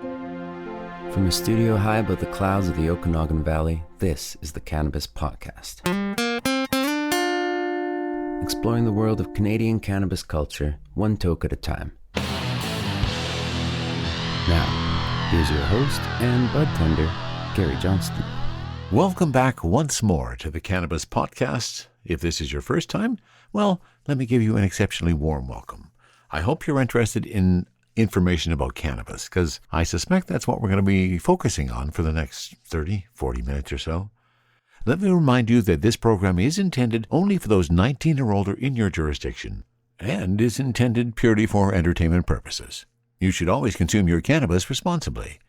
From a studio high above the clouds of the Okanagan Valley, this is the Cannabis Podcast. Exploring the world of Canadian cannabis culture, one toke at a time. Now, here's your host and bud tender, Gary Johnston. Welcome back once more to the Cannabis Podcast. If this is your first time, well, let me give you an exceptionally warm welcome. I hope you're interested in information about cannabis, because I suspect that's what we're going to be focusing on for the next 30, 40 minutes or so. Let me remind you that this program is intended only for those 19 or older in your jurisdiction, and is intended purely for entertainment purposes. You should always consume your cannabis responsibly.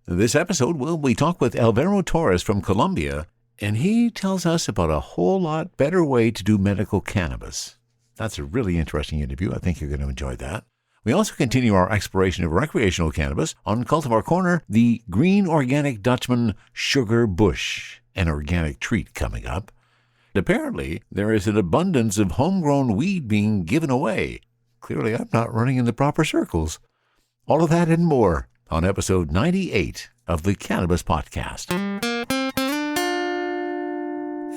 This episode, we talk with Alvaro Torres from Colombia, and he tells us about a whole lot better way to do medical cannabis. That's a really interesting interview. I think you're going to enjoy that. We also continue our exploration of recreational cannabis on Cultivar Corner, the Green Organic Dutchman Sugar Bush, an organic treat coming up. Apparently, there is an abundance of homegrown weed being given away. Clearly, I'm not running in the proper circles. All of that and more on episode 98 of the Cannabis Podcast.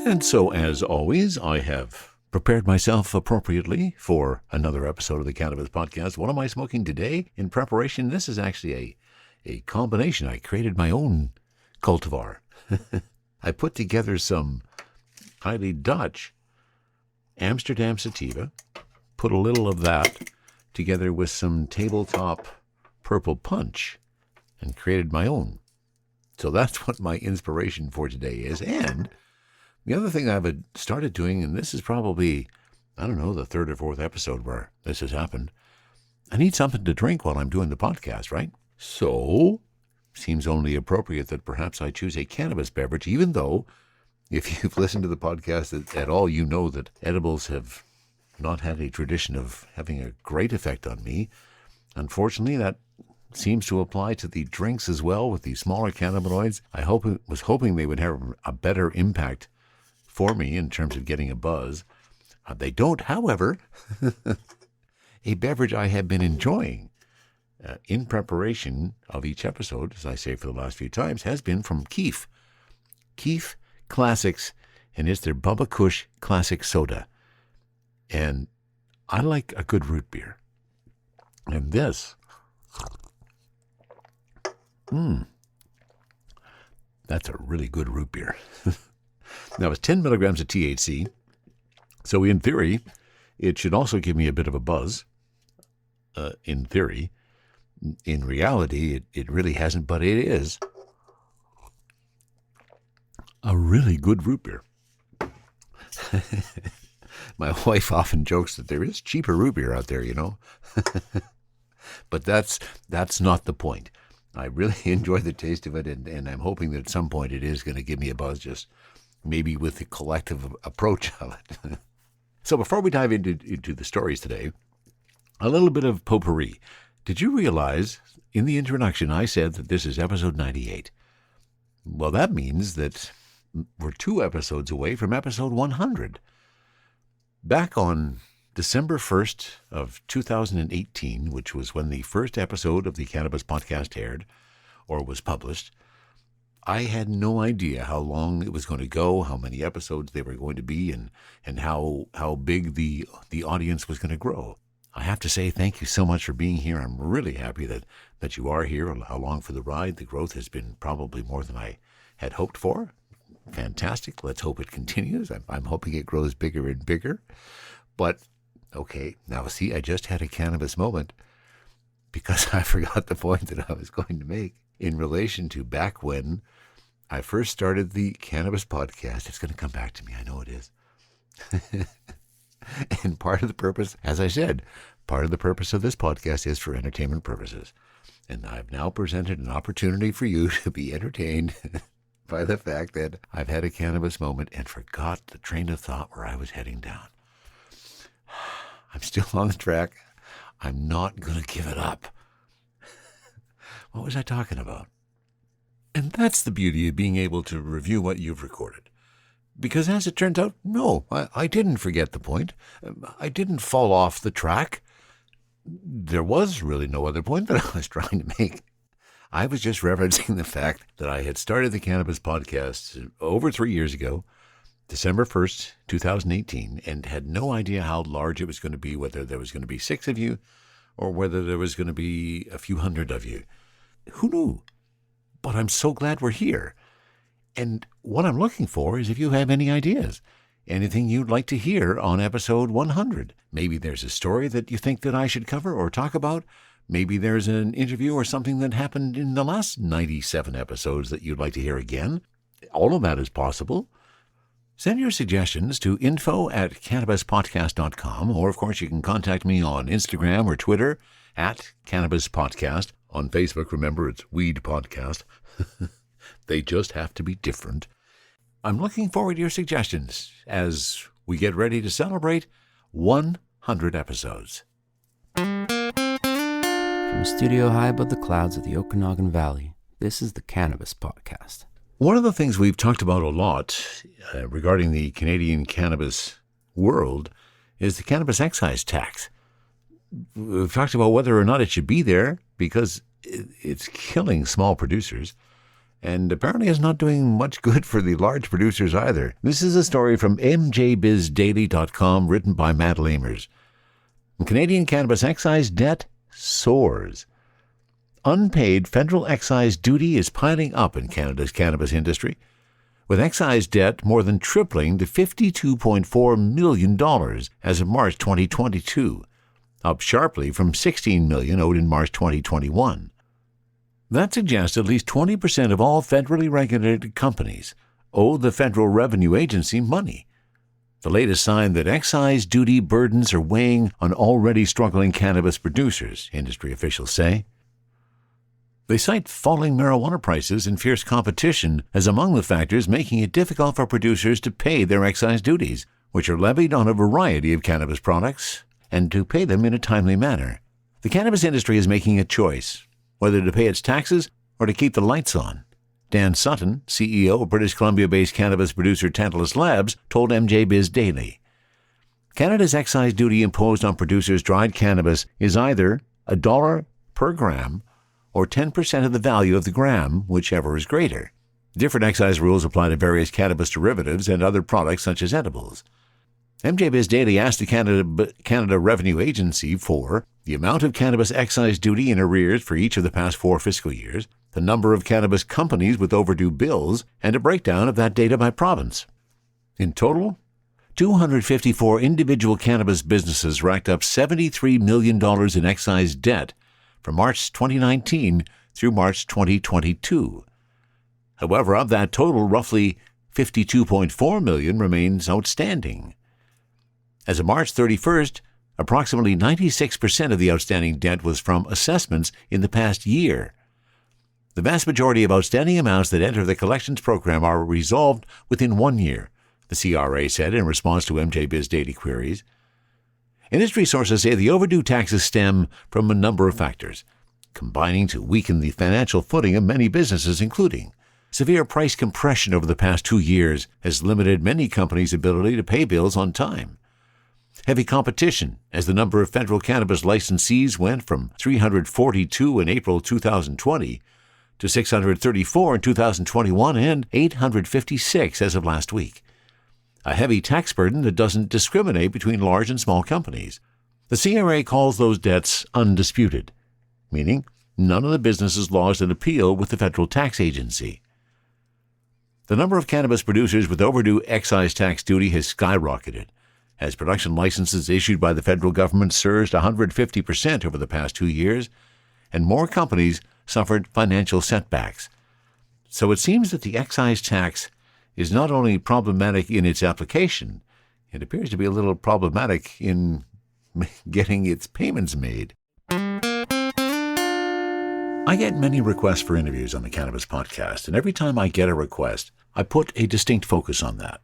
And so, as always, I have prepared myself appropriately for another episode of the Cannabis Podcast. What am I smoking today in preparation? This is actually a combination. I created my own cultivar. I put together some highly Dutch Amsterdam sativa, put a little of that together with some tabletop purple punch, and created my own. So that's what my inspiration for today is. And the other thing I've started doing, and this is probably, the third or fourth episode where this has happened, I need something to drink while I'm doing the podcast, right? So, seems only appropriate that perhaps I choose a cannabis beverage, even though, if you've listened to the podcast at all, you know that edibles have not had a tradition of having a great effect on me. Unfortunately, that seems to apply to the drinks as well with the smaller cannabinoids. I was hoping they would have a better impact for me in terms of getting a buzz. They don't, however. A beverage I have been enjoying in preparation of each episode, as I say for the last few times, has been from Keef. Keef Classics, and it's their Bubba Kush Classic Soda. And I like a good root beer. And this, that's a really good root beer. Now, it's 10 milligrams of THC, so in theory, it should also give me a bit of a buzz, in theory. In reality, it really hasn't, but it is a really good root beer. My wife often jokes that there is cheaper root beer out there, But that's not the point. I really enjoy the taste of it, and I'm hoping that at some point it is going to give me a buzz, just maybe with the collective approach of it. So before we dive into the stories today, a little bit of potpourri. Did you realize in the introduction I said that this is episode 98? Well, that means that we're 2 episodes away from episode 100. Back on December 1st of 2018, which was when the first episode of the Cannabis Podcast aired or was published, I had no idea how long it was going to go, how many episodes they were going to be, and how big the audience was going to grow. I have to say thank you so much for being here. I'm really happy that you are here along for the ride. The growth has been probably more than I had hoped for. Fantastic. Let's hope it continues. I'm hoping it grows bigger and bigger. But, okay, now see, I just had a cannabis moment because I forgot the point that I was going to make in relation to back when I first started the Cannabis Podcast. It's going to come back to me. I know it is. And part of the purpose, as I said, part of the purpose of this podcast is for entertainment purposes. And I've now presented an opportunity for you to be entertained by the fact that I've had a cannabis moment and forgot the train of thought where I was heading down. I'm still on the track. I'm not going to give it up. What was I talking about? And that's the beauty of being able to review what you've recorded. Because as it turns out, no, I didn't forget the point. I didn't fall off the track. There was really no other point that I was trying to make. I was just referencing the fact that I had started the Cannabis podcast over 3 years ago, December 1st, 2018, and had no idea how large it was going to be, whether there was going to be 6 of you or whether there was going to be a few hundred of you. Who knew? But I'm so glad we're here. And what I'm looking for is if you have any ideas, anything you'd like to hear on episode 100. Maybe there's a story that you think that I should cover or talk about. Maybe there's an interview or something that happened in the last 97 episodes that you'd like to hear again. All of that is possible. Send your suggestions to info@cannabispodcast.com, or of course you can contact me on Instagram or Twitter @CannabisPodcast. On Facebook, remember, it's Weed Podcast. They just have to be different. I'm looking forward to your suggestions as we get ready to celebrate 100 episodes. From a studio high above the clouds of the Okanagan Valley, this is the Cannabis Podcast. One of the things we've talked about a lot regarding the Canadian cannabis world is the cannabis excise tax. We've talked about whether or not it should be there because it's killing small producers, and apparently it's not doing much good for the large producers either. This is a story from mjbizdaily.com written by Matt Lamers. Canadian cannabis excise debt soars. Unpaid federal excise duty is piling up in Canada's cannabis industry, with excise debt more than tripling to $52.4 million as of March 2022, up sharply from $16 million owed in March 2021. That suggests at least 20% of all federally regulated companies owe the Federal Revenue Agency money. The latest sign that excise duty burdens are weighing on already struggling cannabis producers, industry officials say. They cite falling marijuana prices and fierce competition as among the factors making it difficult for producers to pay their excise duties, which are levied on a variety of cannabis products, and to pay them in a timely manner. The cannabis industry is making a choice, whether to pay its taxes or to keep the lights on. Dan Sutton, CEO of British Columbia-based cannabis producer Tantalus Labs, told MJ Biz Daily, Canada's excise duty imposed on producers' dried cannabis is either $1 per gram or 10% of the value of the gram, whichever is greater. Different excise rules apply to various cannabis derivatives and other products such as edibles. MJ Biz Daily asked the Canada Revenue Agency for the amount of cannabis excise duty in arrears for each of the past 4 fiscal years, the number of cannabis companies with overdue bills, and a breakdown of that data by province. In total, 254 individual cannabis businesses racked up $73 million in excise debt from March 2019 through March 2022. However, of that total, roughly $52.4 million remains outstanding. As of March 31st, approximately 96% of the outstanding debt was from assessments in the past year. The vast majority of outstanding amounts that enter the collections program are resolved within 1 year, the CRA said in response to MJ Biz Daily queries. Industry sources say the overdue taxes stem from a number of factors, combining to weaken the financial footing of many businesses, including severe price compression over the past 2 years has limited many companies' ability to pay bills on time. Heavy competition, as the number of federal cannabis licensees went from 342 in April 2020 to 634 in 2021 and 856 as of last week. A heavy tax burden that doesn't discriminate between large and small companies. The CRA calls those debts undisputed, meaning none of the businesses lodged an appeal with the federal tax agency. The number of cannabis producers with overdue excise tax duty has skyrocketed, as production licenses issued by the federal government surged 150% over the past 2 years, and more companies suffered financial setbacks. So it seems that the excise tax is not only problematic in its application, it appears to be a little problematic in getting its payments made. I get many requests for interviews on the Cannabis Podcast, and every time I get a request, I put a distinct focus on that.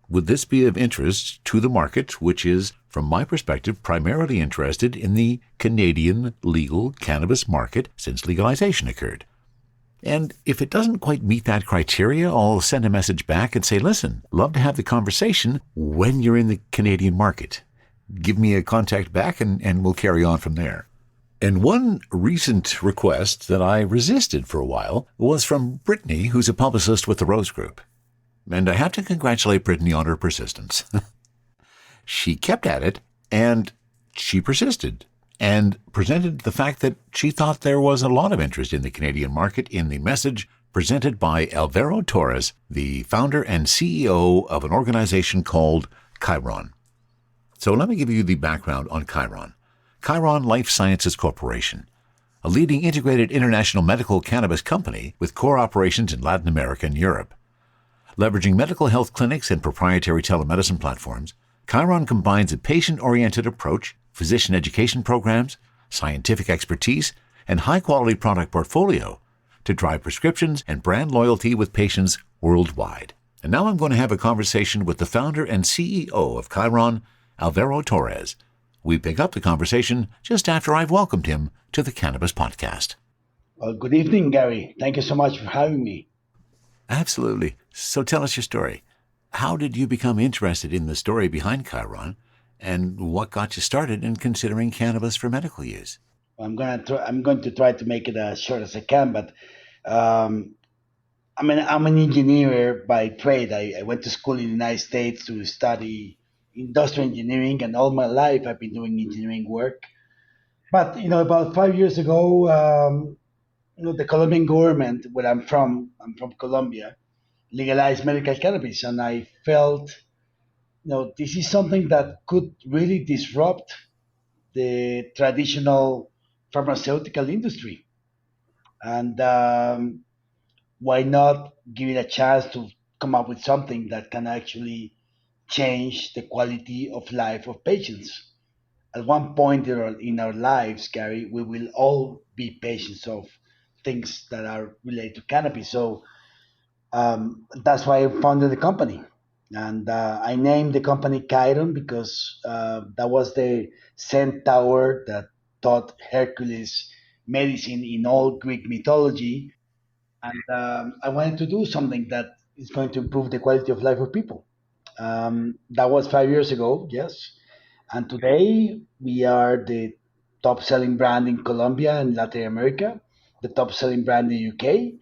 Would this be of interest to the market, which is, from my perspective, primarily interested in the Canadian legal cannabis market since legalization occurred? And if it doesn't quite meet that criteria, I'll send a message back and say, listen, love to have the conversation when you're in the Canadian market. Give me a contact back and we'll carry on from there. And one recent request that I resisted for a while was from Brittany, who's a publicist with the Rose Group. And I have to congratulate Brittany on her persistence. She kept at it, and she persisted, and presented the fact that she thought there was a lot of interest in the Canadian market in the message presented by Alvaro Torres, the founder and CEO of an organization called Chiron. So let me give you the background on Chiron. Chiron Life Sciences Corporation, a leading integrated international medical cannabis company with core operations in Latin America and Europe. Leveraging medical health clinics and proprietary telemedicine platforms, Chiron combines a patient-oriented approach, physician education programs, scientific expertise, and high-quality product portfolio to drive prescriptions and brand loyalty with patients worldwide. And now I'm going to have a conversation with the founder and CEO of Chiron, Alvaro Torres. We pick up the conversation just after I've welcomed him to the Cannabis Podcast. Well, good evening, Gary. Thank you so much for having me. Absolutely. So tell us your story. How did you become interested in the story behind Chiron, and what got you started in considering cannabis for medical use? I'm going to try to make it as short as I can, but um, I'm an engineer by trade. I went to school in the United States to study industrial engineering, and all my life I've been doing engineering work. But about 5 years ago, the Colombian government, where I'm from Colombia, legalized medical cannabis, and I felt, this is something that could really disrupt the traditional pharmaceutical industry. And why not give it a chance to come up with something that can actually change the quality of life of patients? At one point in our lives, Gary, we will all be patients of things that are related to cannabis. So that's why I founded the company. And I named the company Chiron because that was the centaur that taught Hercules medicine in all Greek mythology. And I wanted to do something that is going to improve the quality of life of people. That was 5 years ago, yes. And today we are the top selling brand in Colombia and Latin America, the top selling brand in the UK,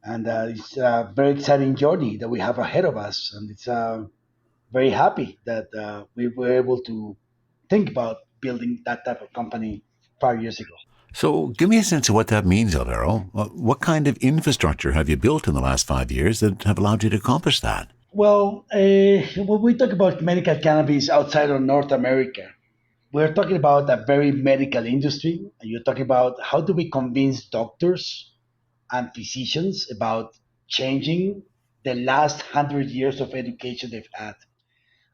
and it's a very exciting journey that we have ahead of us. And it's very happy that we were able to think about building that type of company 5 years ago. So give me a sense of what that means, Alvaro. What kind of infrastructure have you built in the last 5 years that have allowed you to accomplish that? Well, when we talk about medical cannabis outside of North America, we're talking about a very medical industry. And you're talking about how do we convince doctors and physicians about changing the last 100 years of education they've had.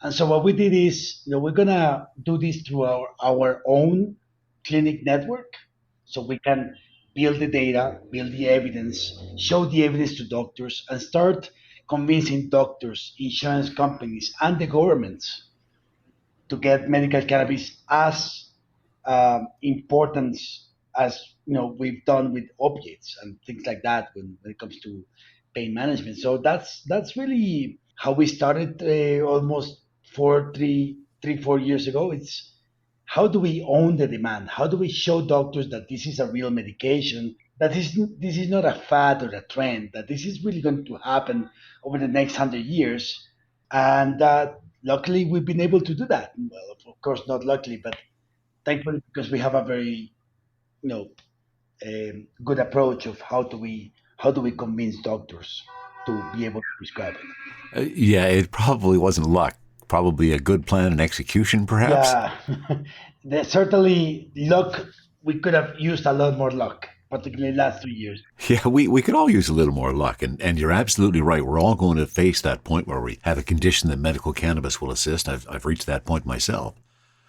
And so what we did is, we're gonna do this through our own clinic network, so we can build the data, build the evidence, show the evidence to doctors, and start convincing doctors, insurance companies, and the governments to get medical cannabis as important as we've done with opiates and things like that when it comes to pain management. So that's really how we started almost 4 years ago. It's how do we own the demand? How do we show doctors that this is a real medication? That this is not a fad or a trend. That this is really going to happen over the next 100 years, and luckily we've been able to do that. Well, of course, not luckily, but thankfully because we have a very you know good approach of how do we convince doctors to be able to prescribe it. Yeah, it probably wasn't luck. Probably a good plan and execution, perhaps. Yeah, there's certainly luck. We could have used a lot more luck, particularly last 2 years. Yeah, we could all use a little more luck. And you're absolutely right. We're all going to face that point where we have a condition that medical cannabis will assist. I've reached that point myself.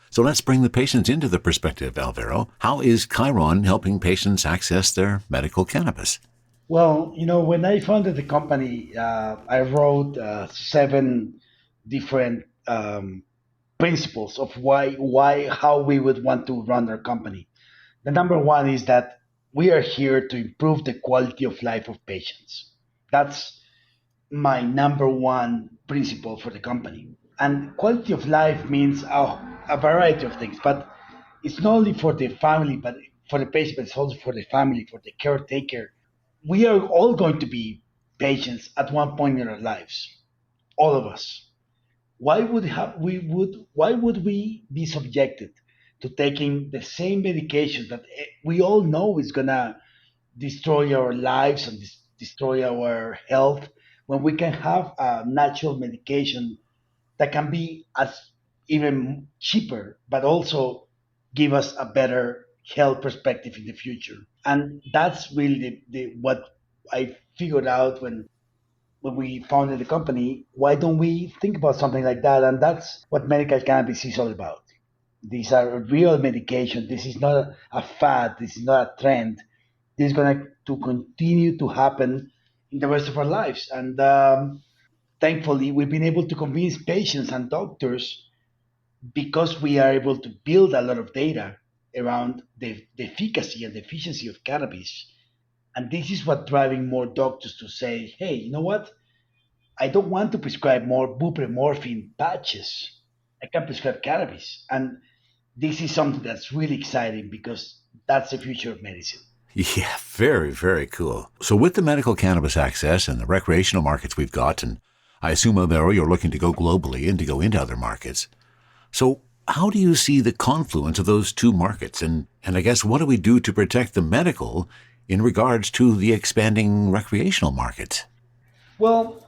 So let's bring the patients into the perspective, Alvaro. How is Chiron helping patients access their medical cannabis? Well, when I founded the company, I wrote seven different principles of how we would want to run our company. The number one is that we are here to improve the quality of life of patients. That's my number one principle for the company. And quality of life means a variety of things, but it's not only for the family, but for the patient, but it's also for the family, for the caretaker. We are all going to be patients at one point in our lives, all of us. Why would we be subjected to taking the same medication that we all know is gonna destroy our lives and destroy our health when we can have a natural medication that can be as even cheaper, but also give us a better health perspective in the future. And that's really what I figured out when we founded the company. Why don't we think about something like that? And that's what medical cannabis is all about. These are real medication. This is not a fad. This is not a trend. This is going to continue to happen in the rest of our lives. And thankfully, we've been able to convince patients and doctors because we are able to build a lot of data around the efficacy and the efficiency of cannabis. And this is what driving more doctors to say, hey, you know what? I don't want to prescribe more buprenorphine patches. I can prescribe cannabis. And this is something that's really exciting because that's the future of medicine. Yeah, very, very cool. So with the medical cannabis access and the recreational markets we've got, and I assume, Alvaro, you're looking to go globally and to go into other markets. So how do you see the confluence of those two markets? And I guess what do we do to protect the medical in regards to the expanding recreational markets? Well,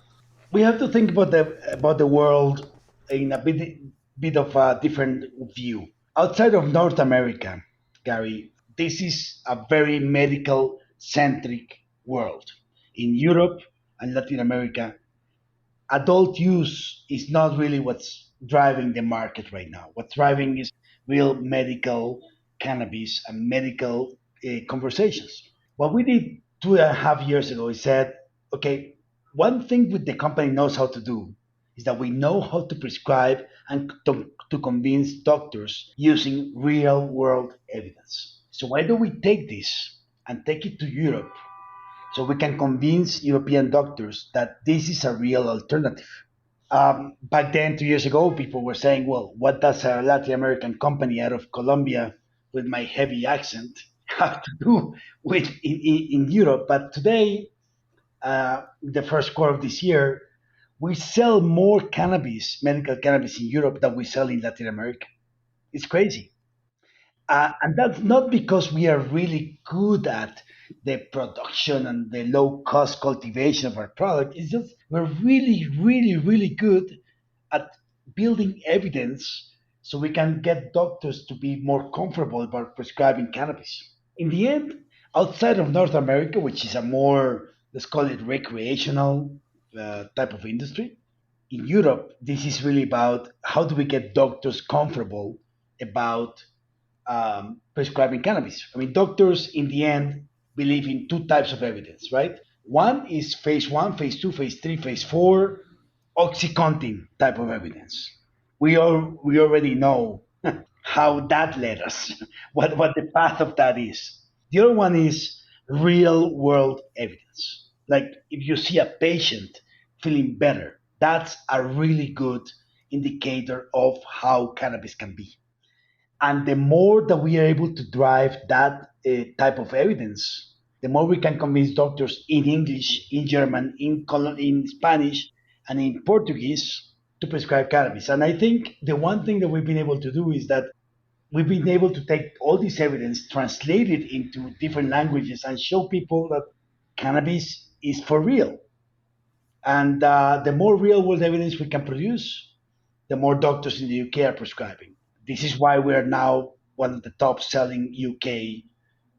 we have to think about the world in a bit of a different view. Outside of North America, Gary, this is a very medical centric world. In Europe and Latin America, adult use is not really what's driving the market right now. What's driving is real medical cannabis and medical conversations. What we did 2.5 years ago is said, okay, one thing with the company knows how to do is that we know how to prescribe and to convince doctors using real world evidence. So why don't we take this and take it to Europe so we can convince European doctors that this is a real alternative? Back then, 2 years ago, people were saying, well, what does a Latin American company out of Colombia with my heavy accent have to do with in Europe? But today, the first quarter of this year, we sell more cannabis, medical cannabis in Europe than we sell in Latin America. It's crazy. And that's not because we are really good at the production and the low cost cultivation of our product. It's just we're really, really, really good at building evidence so we can get doctors to be more comfortable about prescribing cannabis. In the end, outside of North America, which is a more, let's call it recreational type of industry, in Europe, this is really about how do we get doctors comfortable about prescribing cannabis. I mean, doctors in the end believe in two types of evidence, right? One is phase one, phase two, phase three, phase four, OxyContin type of evidence. We already know how that led us, what the path of that is. The other one is real world evidence. Like if you see a patient feeling better, that's a really good indicator of how cannabis can be. And the more that we are able to drive that type of evidence, the more we can convince doctors in English, in German, in Spanish, and in Portuguese to prescribe cannabis. And I think the one thing that we've been able to do is that we've been able to take all this evidence, translate it into different languages, and show people that cannabis is for real. And the more real world evidence we can produce, the more doctors in the UK are prescribing. This is why we are now one of the top selling UK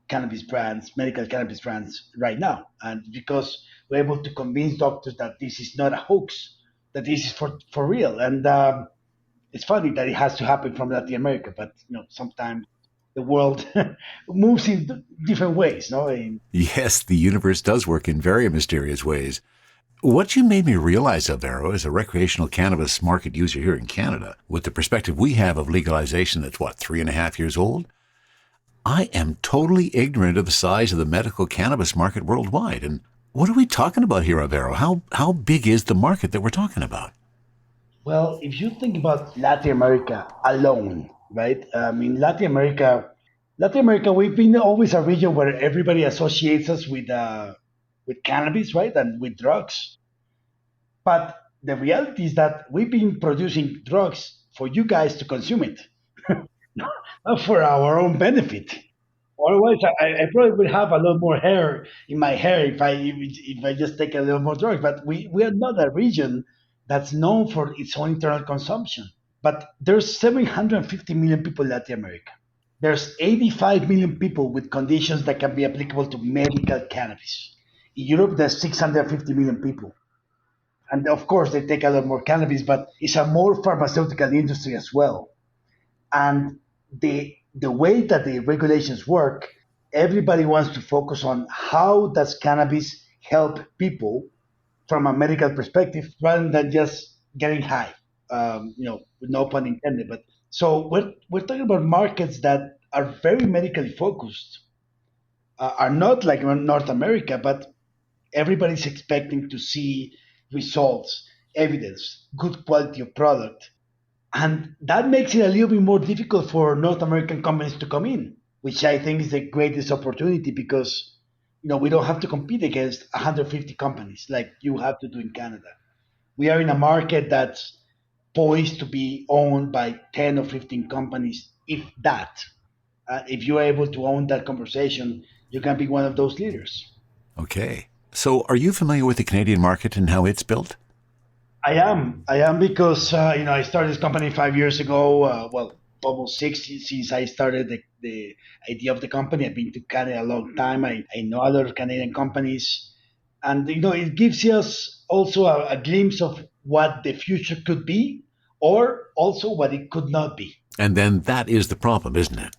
cannabis brands, medical cannabis brands right now. And because we're able to convince doctors that this is not a hoax, that this is for real. And it's funny that it has to happen from Latin America, but sometimes the world moves in different ways. No, Yes, the universe does work in very mysterious ways. What you made me realize, Alvaro, as a recreational cannabis market user here in Canada, with the perspective we have of legalization that's, 3.5 years old? I am totally ignorant of the size of the medical cannabis market worldwide. And what are we talking about here, Alvaro? How big is the market that we're talking about? well, if you think about Latin America alone, right? In Latin America, Latin America, we've been always a region where everybody associates us with cannabis, right, and with drugs. But the reality is that we've been producing drugs for you guys to consume it, not for our own benefit. Otherwise, I probably would have a lot more hair in my hair if I just take a little more drugs. But we are not a region that's known for its own internal consumption. But there's 750 million people in Latin America. There's 85 million people with conditions that can be applicable to medical cannabis. In Europe, there's 650 million people. And of course, they take a lot more cannabis, but it's a more pharmaceutical industry as well. And the way that the regulations work, everybody wants to focus on how does cannabis help people from a medical perspective rather than just getting high. With no pun intended. But so we're talking about markets that are very medically focused, are not like North America, but everybody's expecting to see results, evidence, good quality of product, and that makes it a little bit more difficult for North American companies to come in, which I think is the greatest opportunity because we don't have to compete against 150 companies like you have to do in Canada. We are in a market that's poised to be owned by 10 or 15 companies, if that. If you're able to own that conversation, you can be one of those leaders. Okay. So are you familiar with the Canadian market and how it's built? I am. I am because I started this company 5 years ago. Well, almost six since I started the idea of the company. I've been to Canada a long time. I know a lot of Canadian companies, and it gives us also a glimpse of what the future could be, or also what it could not be. And then that is the problem, isn't it?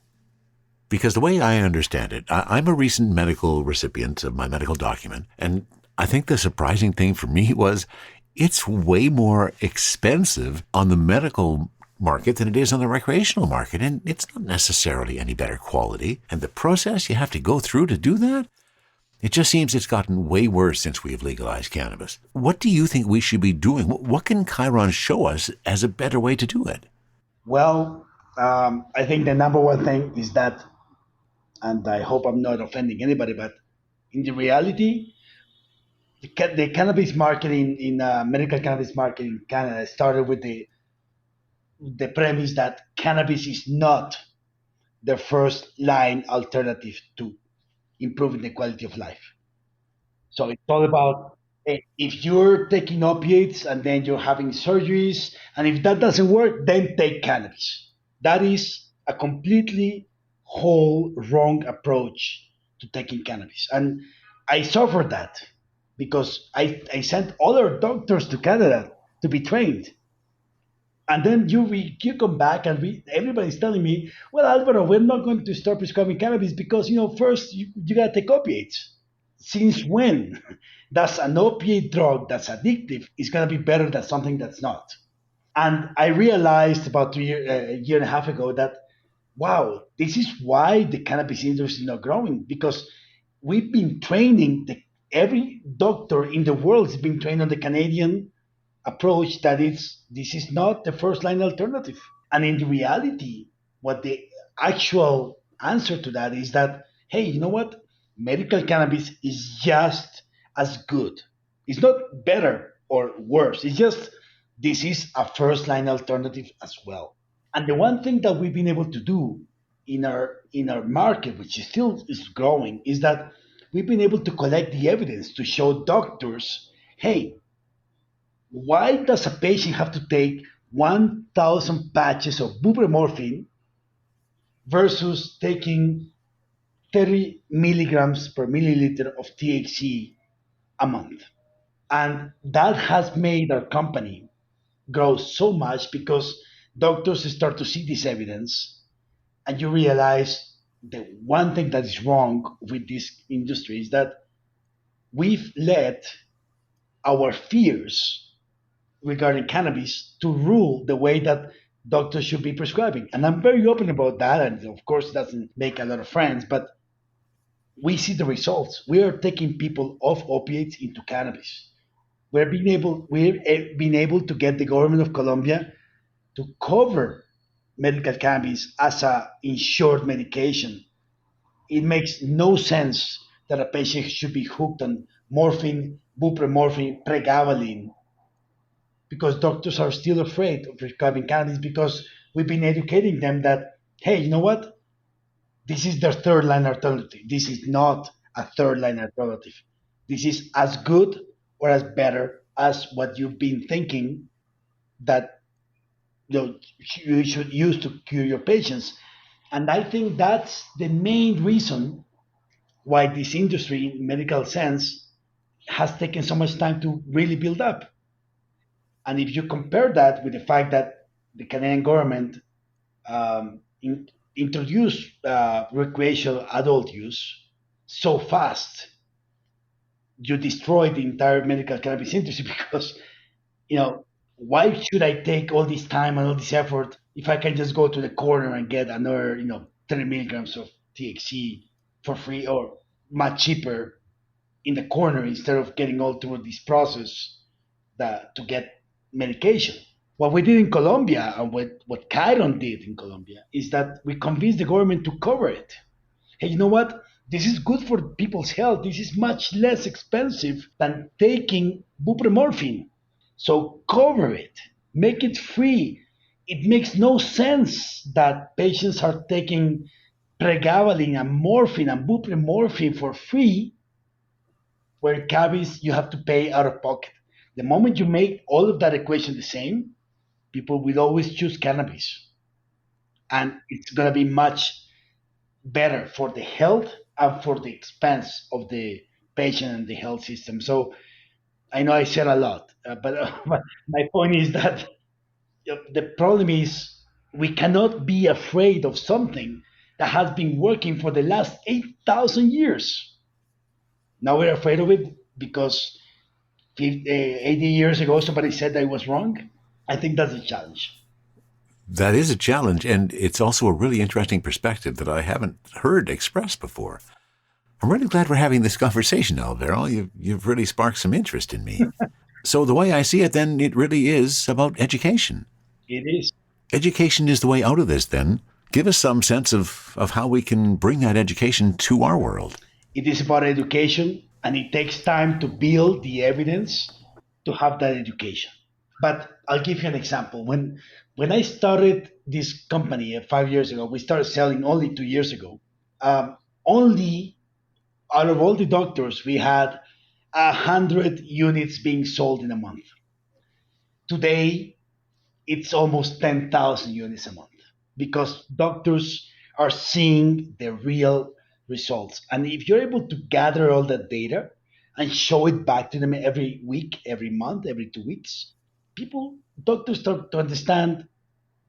Because the way I understand it, I'm a recent medical recipient of my medical document, and I think the surprising thing for me was it's way more expensive on the medical market than it is on the recreational market, and it's not necessarily any better quality. And the process you have to go through to do that, it just seems it's gotten way worse since we've legalized cannabis. What do you think we should be doing? What can Chiron show us as a better way to do it? Well, I think the number one thing is that, and I hope I'm not offending anybody, but in the reality, the cannabis market in medical cannabis market in Canada started with the premise that cannabis is not the first line alternative to improving the quality of life. So it's all about if you're taking opiates and then you're having surgeries, and if that doesn't work, then take cannabis. That is a completely whole wrong approach to taking cannabis. And I suffered that because I sent other doctors to Canada to be trained. And then you come back and everybody's telling me, well, Alvaro, we're not going to start prescribing cannabis because, first you got to take opiates. Since when does an opiate drug that's addictive is going to be better than something that's not? And I realized about a year and a half ago that, wow, this is why the cannabis industry is not growing because we've been training every doctor in the world has been trained on the Canadian approach that this is not the first line alternative. And in reality, what the actual answer to that is that, hey, you know what? Medical cannabis is just as good. It's not better or worse. It's just this is a first line alternative as well. And the one thing that we've been able to do in our market, which is still is growing, is that we've been able to collect the evidence to show doctors, hey, why does a patient have to take 1,000 patches of buprenorphine versus taking 30 milligrams per milliliter of THC a month? And that has made our company grow so much because doctors start to see this evidence, and you realize the one thing that is wrong with this industry is that we've let our fears regarding cannabis to rule the way that doctors should be prescribing. And I'm very open about that. And of course, it doesn't make a lot of friends, but we see the results. We are taking people off opiates into cannabis. We're being able to get the government of Colombia to cover medical cannabis as a insured medication It makes no sense that a patient should be hooked on morphine, buprenorphine, pregabalin, because doctors are still afraid of prescribing cannabis because we've been educating them that, hey, you know what? This is their third line alternative. This is not a third line alternative. This is as good or as better as what you've been thinking that you should use to cure your patients. And I think that's the main reason why this industry, in medical sense, has taken so much time to really build up. And if you compare that with the fact that the Canadian government introduced recreational adult use so fast, you destroy the entire medical cannabis industry because, you know, why should I take all this time and all this effort if I can just go to the corner and get another, 30 milligrams of THC for free or much cheaper in the corner instead of getting all through this process that to get medication. What we did in Colombia and what Chiron did in Colombia is that we convinced the government to cover it. Hey, you know what? This is good for people's health. This is much less expensive than taking buprenorphine. So cover it, make it free. It makes no sense that patients are taking pregabalin and morphine and buprenorphine for free, where cannabis you have to pay out of pocket. The moment you make all of that equation the same, people will always choose cannabis, and it's going to be much better for the health and for the expense of the patient and the health system. So I know I said a lot, but my point is that the problem is we cannot be afraid of something that has been working for the last 8,000 years. Now we're afraid of it because 80 years ago somebody said I was wrong. I think that's a challenge. That is a challenge, and it's also a really interesting perspective that I haven't heard expressed before. I'm really glad we're having this conversation, Alvaro. You've really sparked some interest in me. So the way I see it, then, it really is about education. It is. Education is the way out of this, then. Give us some sense of how we can bring that education to our world. It is about education, and it takes time to build the evidence to have that education. But I'll give you an example. When I started this company 5 years ago, we started selling only 2 years ago. Only out of all the doctors, we had 100 units being sold in a month. Today, it's almost 10,000 units a month because doctors are seeing the real results. And if you're able to gather all that data and show it back to them every week, every month, every 2 weeks, doctors start to understand,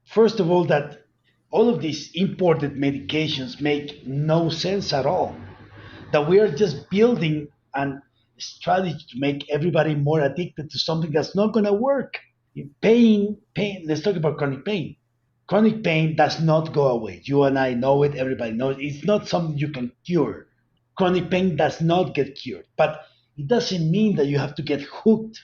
first of all, that all of these imported medications make no sense at all. That we are just building a strategy to make everybody more addicted to something that's not going to work. Pain. Let's talk about chronic pain. Chronic pain does not go away. You and I know it. Everybody knows it. It's not something you can cure. Chronic pain does not get cured, but it doesn't mean that you have to get hooked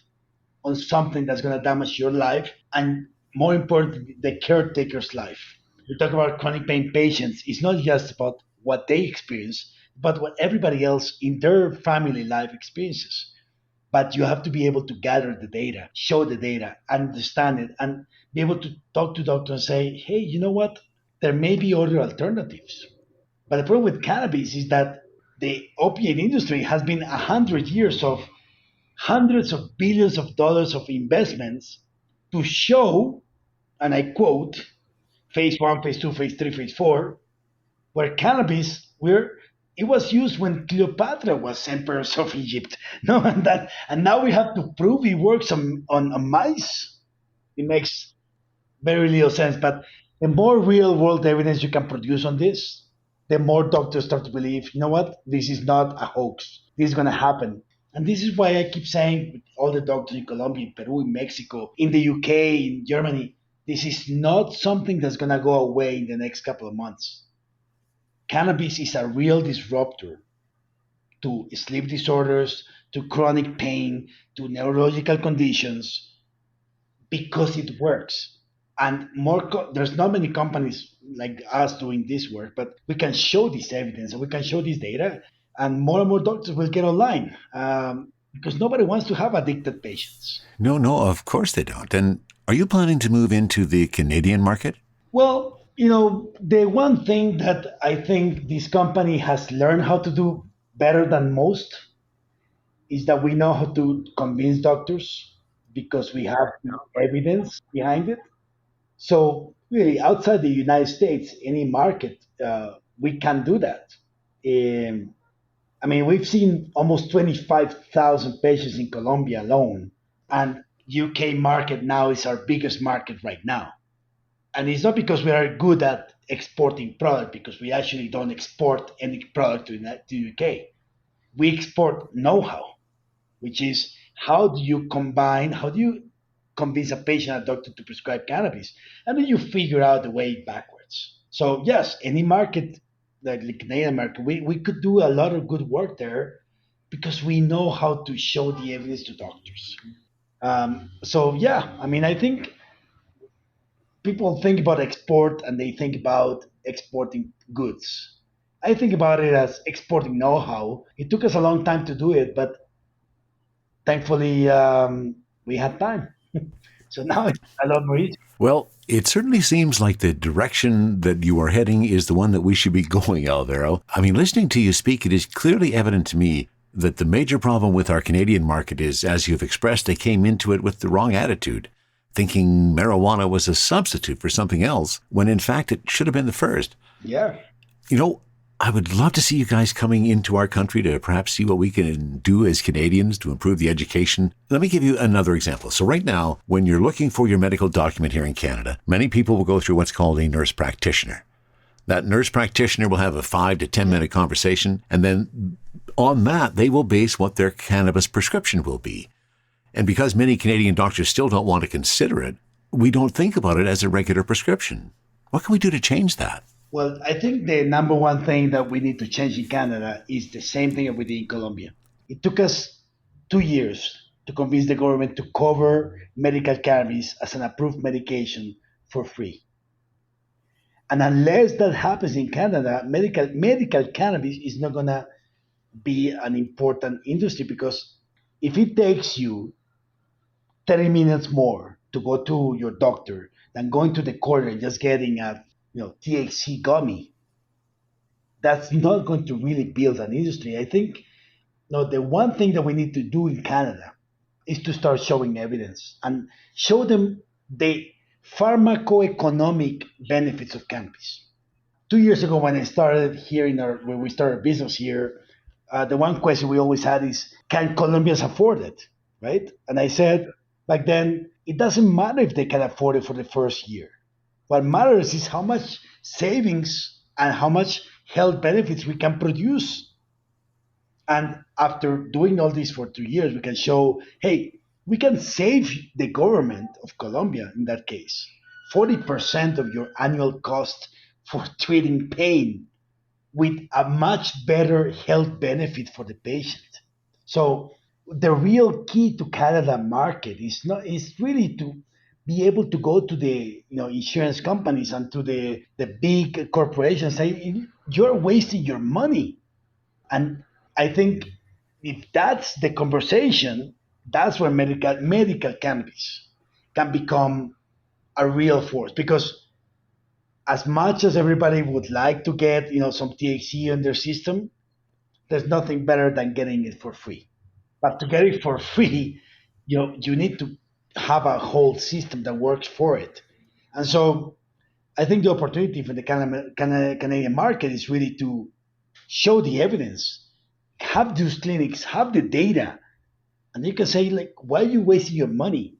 on something that's going to damage your life and, more importantly, the caretaker's life. We talk about chronic pain patients. It's not just about what they experience, but what everybody else in their family life experiences. But you have to be able to gather the data, show the data, understand it, and be able to talk to doctors and say, hey, you know what? There may be other alternatives. But the problem with cannabis is that the opiate industry has been 100 years of hundreds of billions of dollars of investments to show, and I quote, phase one, phase two, phase three, phase four, where cannabis, where it was used when Cleopatra was empress of Egypt. No, and now we have to prove it works on mice. It makes very little sense. But the more real world evidence you can produce on this, the more doctors start to believe, you know what, this is not a hoax. This is going to happen. And this is why I keep saying with all the doctors in Colombia, in Peru, in Mexico, in the UK, in Germany, this is not something that's going to go away in the next couple of months. Cannabis is a real disruptor to sleep disorders, to chronic pain, to neurological conditions because it works. And there's not many companies like us doing this work, but we can show this evidence and we can show this data, and more doctors will get online, because nobody wants to have addicted patients. No, no, of course they don't. And are you planning to move into the Canadian market? Well, the one thing that I think this company has learned how to do better than most is that we know how to convince doctors because we have the evidence behind it. So really, outside the United States, any market, we can do that. Um, I mean, we've seen almost 25,000 patients in Colombia alone, and UK market now is our biggest market right now. And it's not because we are good at exporting product, because we actually don't export any product to UK. We export know-how, which is how do you convince a patient, a doctor to prescribe cannabis, and then you figure out the way backwards. So yes, any market like the Canadian market, we could do a lot of good work there because we know how to show the evidence to doctors. So yeah, I mean, I think people think about export and they think about exporting goods. I think about it as exporting know-how. It took us a long time to do it, but thankfully we had time. So now it's a lot more easy. Well, it certainly seems like the direction that you are heading is the one that we should be going, Alvaro. I mean, listening to you speak, it is clearly evident to me that the major problem with our Canadian market is, as you've expressed, they came into it with the wrong attitude, thinking marijuana was a substitute for something else, when in fact it should have been the first. Yeah. You know, I would love to see you guys coming into our country to perhaps see what we can do as Canadians to improve the education. Let me give you another example. So right now, when you're looking for your medical document here in Canada, many people will go through what's called a nurse practitioner. That nurse practitioner will have a 5 to 10 minute conversation, and then on that, they will base what their cannabis prescription will be. And because many Canadian doctors still don't want to consider it, we don't think about it as a regular prescription. What can we do to change that? Well, I think the number one thing that we need to change in Canada is the same thing that we did in Colombia. It took us 2 years to convince the government to cover medical cannabis as an approved medication for free. And unless that happens in Canada, medical cannabis is not gonna be an important industry, because if it takes you 30 minutes more to go to your doctor than going to the corner and just getting a THC gummy, that's not going to really build an industry. I think the one thing that we need to do in Canada is to start showing evidence and show them the pharmacoeconomic benefits of cannabis. 2 years ago, when I started here when we started business here, the one question we always had is, can Colombians afford it, right? And I said back then, it doesn't matter if they can afford it for the first year. What matters is how much savings and how much health benefits we can produce. And after doing all this for 2 years, we can show, hey, we can save the government of Colombia, in that case, 40% of your annual cost for treating pain with a much better health benefit for the patient. So the real key to Canada market is really to be able to go to the insurance companies and to the big corporations, say you're wasting your money. And I think if that's the conversation, that's where medical cannabis can become a real force. Because as much as everybody would like to get some THC in their system, there's nothing better than getting it for free. But to get it for free, you need to have a whole system that works for it. And so I think the opportunity for the Canadian market is really to show the evidence, have those clinics, have the data, and you can say, like, why are you wasting your money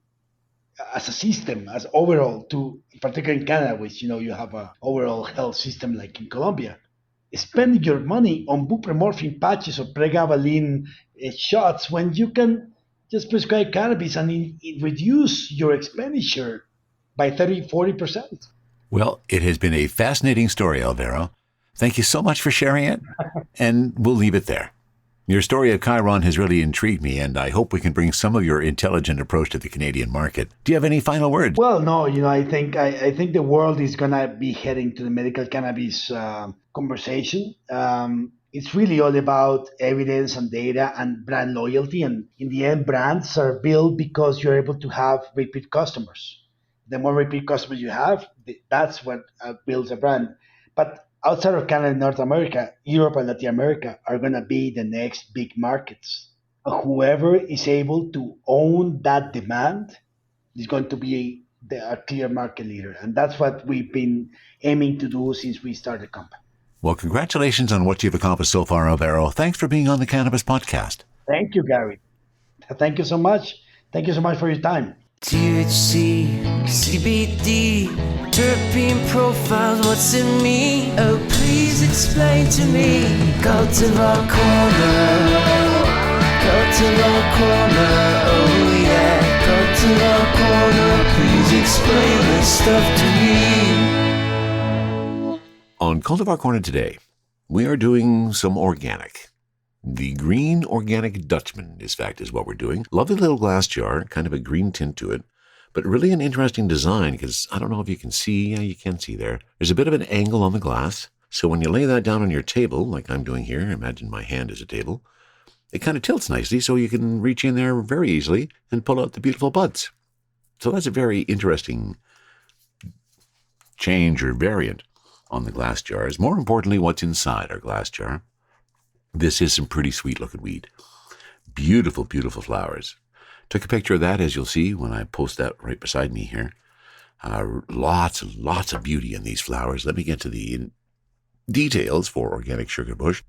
as a system, as overall, to particularly in Canada, which you have a overall health system like in Colombia, spend your money on buprenorphine patches or pregabalin shots when you can just prescribe cannabis and reduce your expenditure by 30-40%. Well, it has been a fascinating story, Alvaro. Thank you so much for sharing it, and we'll leave it there. Your story of Chiron has really intrigued me, and I hope we can bring some of your intelligent approach to the Canadian market. Do you have any final words? Well, no, I think the world is gonna be heading to the medical cannabis conversation. It's really all about evidence and data and brand loyalty. And in the end, brands are built because you're able to have repeat customers. The more repeat customers you have, that's what builds a brand. But outside of Canada and North America, Europe and Latin America are gonna be the next big markets. Whoever is able to own that demand is going to be a clear market leader. And that's what we've been aiming to do since we started the company. Well, congratulations on what you've accomplished so far, Alvaro. Thanks for being on the Cannabis Podcast. Thank you, Gary. Thank you so much. Thank you so much for your time. THC, CBD, terpene profiles, what's in me? Oh, please explain to me. Cultivar Corner, Cultivar Corner, oh yeah. Cultivar Corner, please explain this stuff to me. On Cultivar Corner today, we are doing some organic. The Green Organic Dutchman, in fact, is what we're doing. Lovely little glass jar, kind of a green tint to it, but really an interesting design because I don't know if you can see. Yeah, you can see there. There's a bit of an angle on the glass. So when you lay that down on your table, like I'm doing here, imagine my hand is a table, it kind of tilts nicely so you can reach in there very easily and pull out the beautiful buds. So that's a very interesting change or variant on the glass jars. More importantly, what's inside our glass jar. This is some pretty sweet looking weed. Beautiful, beautiful flowers. Took a picture of that, as you'll see when I post that right beside me here. Lots and lots of beauty in these flowers. Let me get to the details for organic sugar bush.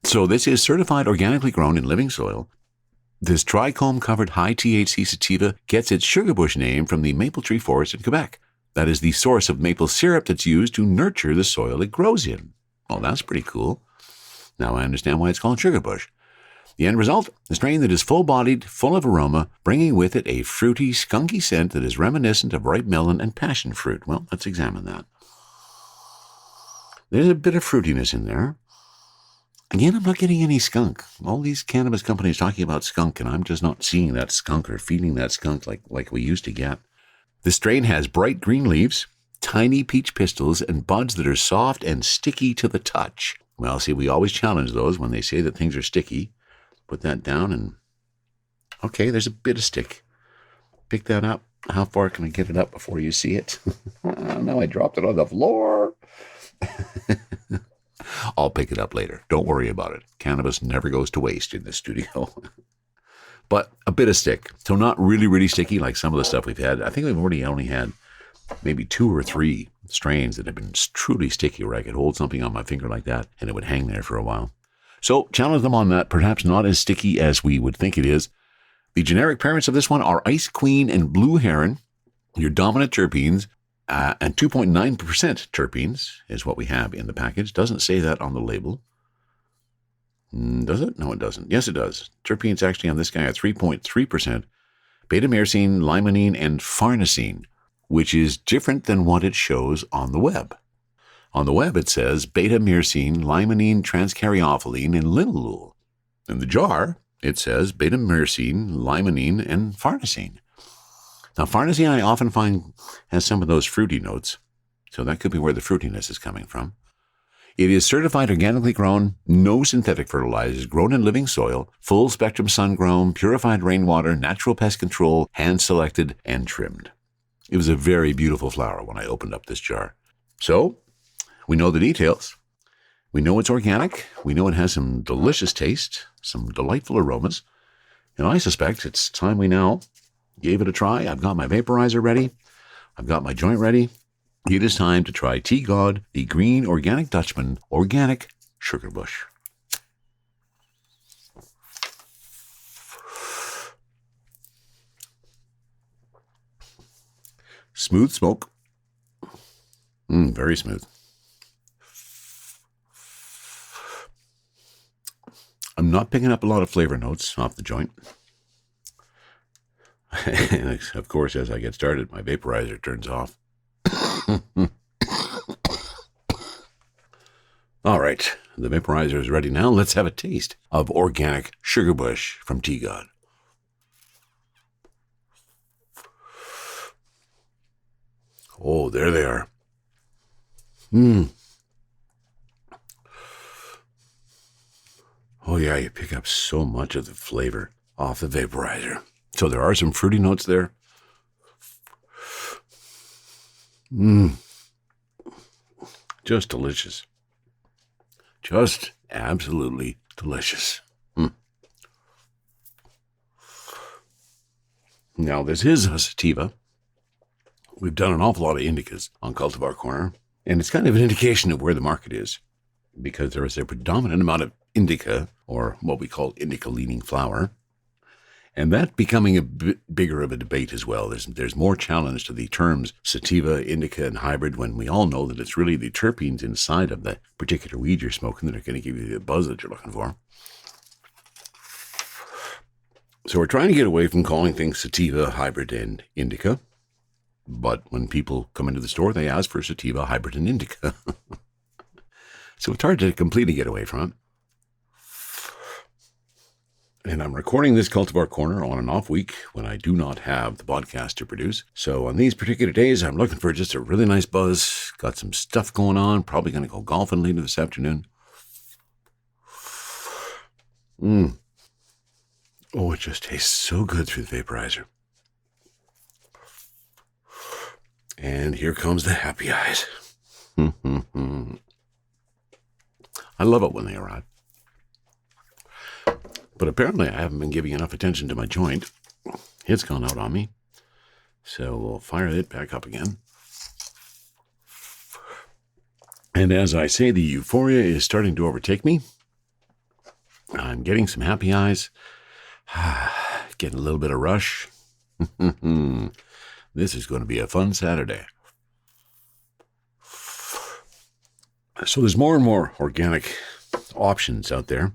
So this is certified organically grown in living soil. This trichome-covered high-THC sativa gets its sugar bush name from the maple tree forest in Quebec. That is the source of maple syrup that's used to nurture the soil it grows in. Well, that's pretty cool. Now I understand why it's called sugar bush. The end result, a strain that is full-bodied, full of aroma, bringing with it a fruity, skunky scent that is reminiscent of ripe melon and passion fruit. Well, let's examine that. There's a bit of fruitiness in there. Again, I'm not getting any skunk. All these cannabis companies talking about skunk, and I'm just not seeing that skunk or feeling that skunk like we used to get. The strain has bright green leaves, tiny peach pistils, and buds that are soft and sticky to the touch. Well, see, we always challenge those when they say that things are sticky. Put that down and... Okay, there's a bit of stick. Pick that up. How far can I get it up before you see it? No, I dropped it on the floor. I'll pick it up later. Don't worry about it. Cannabis never goes to waste in this studio. But a bit of stick. So not really, really sticky like some of the stuff we've had. I think we've already only had maybe 2 or 3 strains that have been truly sticky where I could hold something on my finger like that and it would hang there for a while. So challenge them on that. Perhaps not as sticky as we would think it is. The generic parents of this one are Ice Queen and Blue Heron. Your dominant terpenes and 2.9% terpenes is what we have in the package. Doesn't say that on the label. Does it? No, it doesn't. Yes, it does. Terpenes actually on this guy are 3.3%. Beta-myrcene, limonene, and farnesene, which is different than what it shows on the web. On the web, it says beta-myrcene, limonene, transcaryophyllene, and linalool. In the jar, it says beta-myrcene, limonene, and farnesene. Now, farnesene I often find has some of those fruity notes, so that could be where the fruitiness is coming from. It is certified organically grown, no synthetic fertilizers, grown in living soil, full spectrum sun-grown, purified rainwater, natural pest control, hand-selected, and trimmed. It was a very beautiful flower when I opened up this jar. So, we know the details. We know it's organic. We know it has some delicious taste, some delightful aromas. And I suspect it's time we now gave it a try. I've got my vaporizer ready. I've got my joint ready. It is time to try T-God, the Green Organic Dutchman Organic Sugar Bush. Smooth smoke. Very smooth. I'm not picking up a lot of flavor notes off the joint. And of course, as I get started, my vaporizer turns off. All right, the vaporizer is ready now. Let's have a taste of organic sugar bush from Tea God. Oh, there they are. Oh yeah, you pick up so much of the flavor off the vaporizer. So there are some fruity notes there. Just delicious. Just absolutely delicious. Now, this is a sativa. We've done an awful lot of indicas on Cultivar Corner, and it's kind of an indication of where the market is, because there is a predominant amount of indica, or what we call indica-leaning flower, and that becoming a bit bigger of a debate as well. There's more challenge to the terms sativa, indica, and hybrid, when we all know that it's really the terpenes inside of the particular weed you're smoking that are going to give you the buzz that you're looking for. So we're trying to get away from calling things sativa, hybrid, and indica. But when people come into the store, they ask for sativa, hybrid, and indica. So it's hard to completely get away from it. And I'm recording this Cultivar Corner on an off week when I do not have the podcast to produce. So on these particular days, I'm looking for just a really nice buzz. Got some stuff going on. Probably going to go golfing later this afternoon. Oh, it just tastes so good through the vaporizer. And here comes the happy eyes. I love it when they arrive. But apparently I haven't been giving enough attention to my joint. It's gone out on me. So we'll fire it back up again. And as I say, the euphoria is starting to overtake me. I'm getting some happy eyes. Getting a little bit of rush. This is going to be a fun Saturday. So there's more and more organic options out there.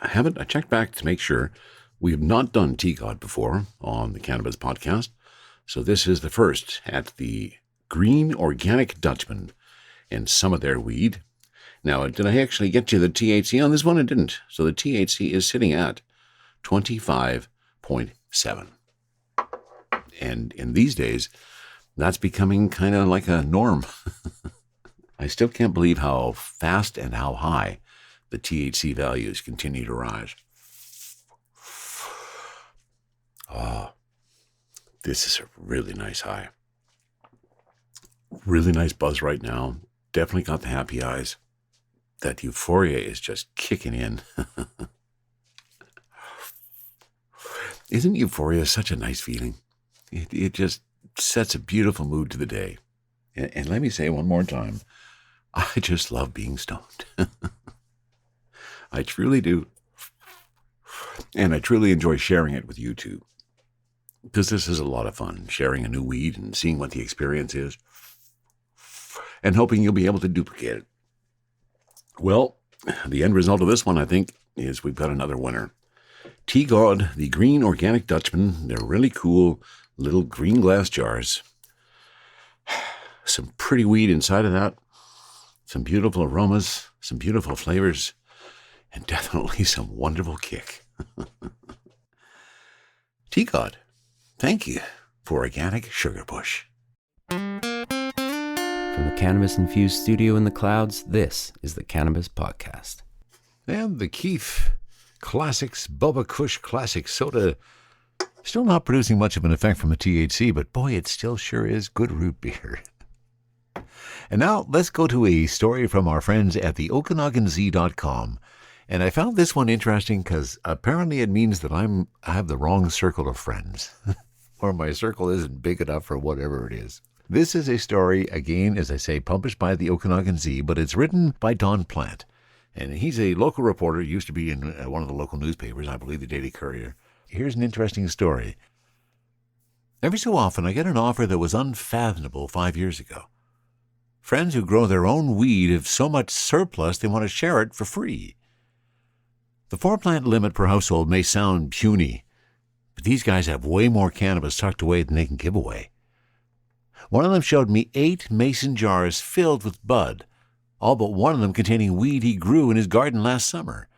I checked back to make sure. We have not done Tea God before on the Cannabis podcast. So this is the first at the Green Organic Dutchman and some of their weed. Now, did I actually get you the THC on this one? I didn't. So the THC is sitting at 25.7. And in these days, that's becoming kind of like a norm. I still can't believe how fast and how high the THC values continue to rise. Oh, this is a really nice high. Really nice buzz right now. Definitely got the happy eyes. That euphoria is just kicking in. Isn't euphoria such a nice feeling? It just sets a beautiful mood to the day. And let me say one more time, I just love being stoned. I truly do. And I truly enjoy sharing it with you too. Because this is a lot of fun, sharing a new weed and seeing what the experience is. And hoping you'll be able to duplicate it. Well, the end result of this one, I think, is we've got another winner. Tea God, the Green Organic Dutchman. They're really cool little green glass jars. Some pretty weed inside of that. Some beautiful aromas, some beautiful flavors, and definitely some wonderful kick. Tea God, thank you for organic sugar bush. From the cannabis-infused studio in the clouds, this is the Cannabis Podcast. And the Keef Classics Bubba Kush Classic Soda, still not producing much of an effect from the THC, but boy, it still sure is good root beer. And now let's go to a story from our friends at the OkanaganZ.com. And I found this one interesting because apparently it means that I have the wrong circle of friends. Or my circle isn't big enough for whatever it is. This is a story, again, as I say, published by the Okanagan Z, but it's written by Don Plant. And he's a local reporter, used to be in one of the local newspapers, I believe the Daily Courier. Here's an interesting story. Every so often I get an offer that was unfathomable 5 years ago. Friends who grow their own weed have so much surplus they want to share it for free. The 4-plant limit per household may sound puny, but these guys have way more cannabis tucked away than they can give away. One of them showed me 8 mason jars filled with bud, all but one of them containing weed he grew in his garden last summer.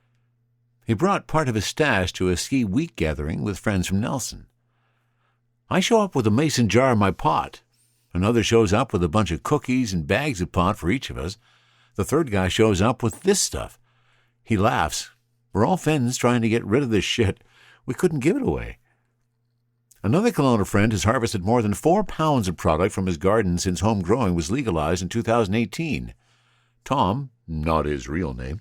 He brought part of his stash to a ski week gathering with friends from Nelson. I show up with a mason jar in my pot. Another shows up with a bunch of cookies and bags of pot for each of us. The third guy shows up with this stuff. He laughs. We're all friends trying to get rid of this shit. We couldn't give it away. Another Kelowna friend has harvested more than 4 pounds of product from his garden since home growing was legalized in 2018. Tom, not his real name,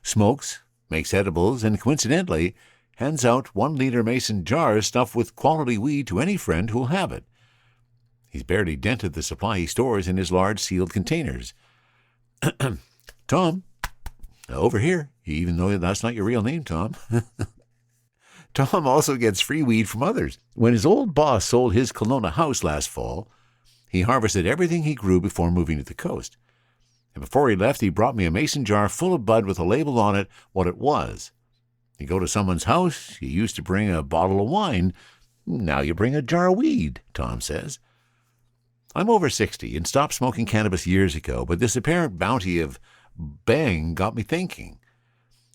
smokes, makes edibles, and coincidentally hands out 1-liter mason jars stuffed with quality weed to any friend who'll have it. He's barely dented the supply he stores in his large sealed containers. Tom, over here, even though that's not your real name, Tom. Tom also gets free weed from others. When his old boss sold his Kelowna house last fall, he harvested everything he grew before moving to the coast. And before he left, he brought me a mason jar full of bud with a label on it what it was. You go to someone's house, you used to bring a bottle of wine. Now you bring a jar of weed, Tom says. I'm over 60 and stopped smoking cannabis years ago, but this apparent bounty of bang got me thinking.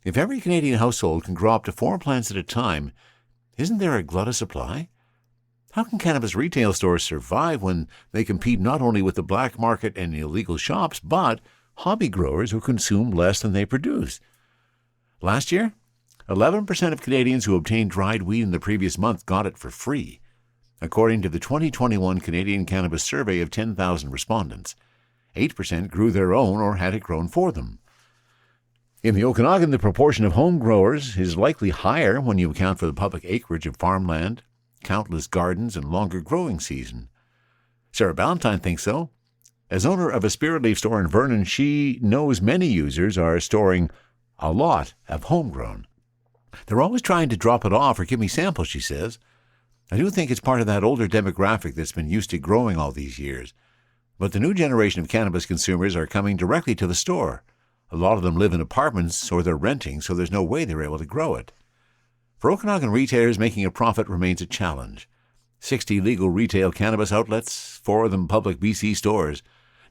If every Canadian household can grow up to 4 plants at a time, isn't there a glut of supply? How can cannabis retail stores survive when they compete not only with the black market and illegal shops, but hobby growers who consume less than they produce? Last year, 11% of Canadians who obtained dried weed in the previous month got it for free, according to the 2021 Canadian Cannabis Survey of 10,000 respondents. 8% grew their own or had it grown for them. In the Okanagan, the proportion of home growers is likely higher when you account for the public acreage of farmland, countless gardens, and longer growing season. Sarah Ballantyne thinks so. As owner of a spirit leaf store in Vernon, she knows many users are storing a lot of homegrown. They're always trying to drop it off or give me samples, she says. I do think it's part of that older demographic that's been used to growing all these years. But the new generation of cannabis consumers are coming directly to the store. A lot of them live in apartments or they're renting, so there's no way they're able to grow it. For Okanagan retailers, making a profit remains a challenge. 60 legal retail cannabis outlets, 4 of them public BC stores,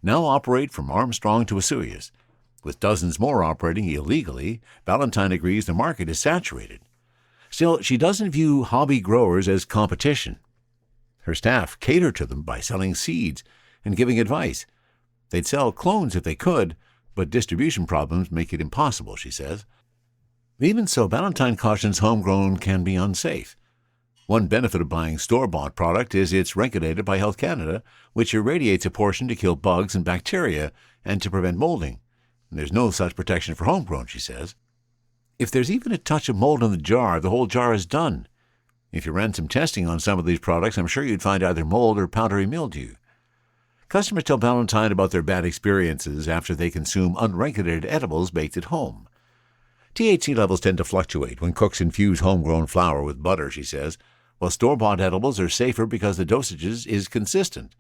now operate from Armstrong to Osoyoos. With dozens more operating illegally, Ballantyne agrees the market is saturated. Still, she doesn't view hobby growers as competition. Her staff cater to them by selling seeds and giving advice. They'd sell clones if they could, but distribution problems make it impossible, she says. Even so, Ballantyne cautions homegrown can be unsafe. One benefit of buying store-bought product is it's regulated by Health Canada, which irradiates a portion to kill bugs and bacteria and to prevent molding. There's no such protection for homegrown, she says. If there's even a touch of mold in the whole jar is done. If you ran some testing on some of these products, I'm sure you'd find either mold or powdery mildew. Customers tell Ballantyne about their bad experiences after they consume unregulated edibles baked at home. THC levels tend to fluctuate when cooks infuse homegrown flour with butter, she says, while store-bought edibles are safer because the dosages is consistent.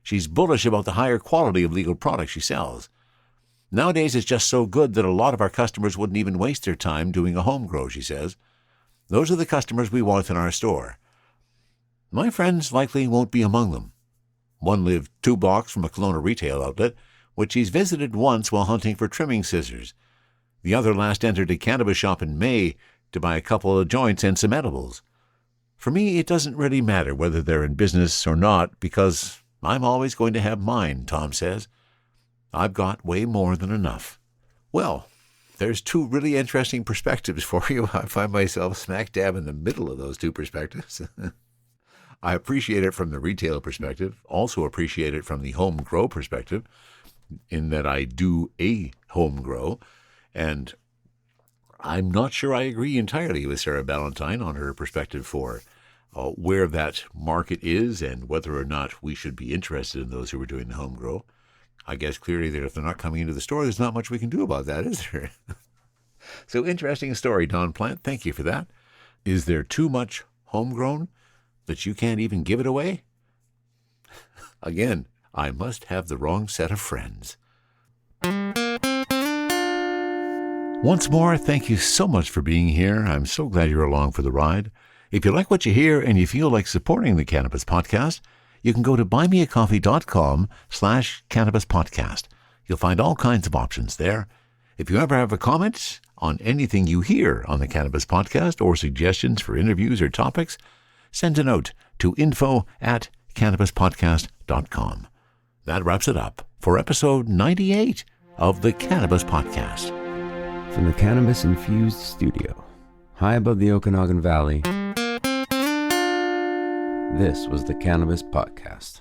She's bullish about the higher quality of legal products she sells. Nowadays, it's just so good that a lot of our customers wouldn't even waste their time doing a home grow, she says. Those are the customers we want in our store. My friends likely won't be among them. One lived 2 blocks from a Kelowna retail outlet, which he's visited once while hunting for trimming scissors. The other last entered a cannabis shop in May to buy a couple of joints and some edibles. For me, it doesn't really matter whether they're in business or not, because I'm always going to have mine, Tom says. I've got way more than enough. Well, there's 2 really interesting perspectives for you. I find myself smack dab in the middle of those 2 perspectives. I appreciate it from the retail perspective, also appreciate it from the home grow perspective, in that I do a home grow, and I'm not sure I agree entirely with Sarah Ballantyne on her perspective for where that market is and whether or not we should be interested in those who are doing the home grow. I guess clearly that if they're not coming into the store, there's not much we can do about that, is there? So interesting story, Don Plant. Thank you for that. Is there too much homegrown that you can't even give it away? Again, I must have the wrong set of friends. Once more, thank you so much for being here. I'm so glad you're along for the ride. If you like what you hear and you feel like supporting the Cannabis Podcast, you can go to buymeacoffee.com/cannabispodcast. You'll find all kinds of options there. If you ever have a comment on anything you hear on the Cannabis Podcast or suggestions for interviews or topics, send a note to info@cannabispodcast.com. That wraps it up for episode 98 of the Cannabis Podcast. From the cannabis-infused studio, high above the Okanagan Valley, this was the Cannabis Podcast.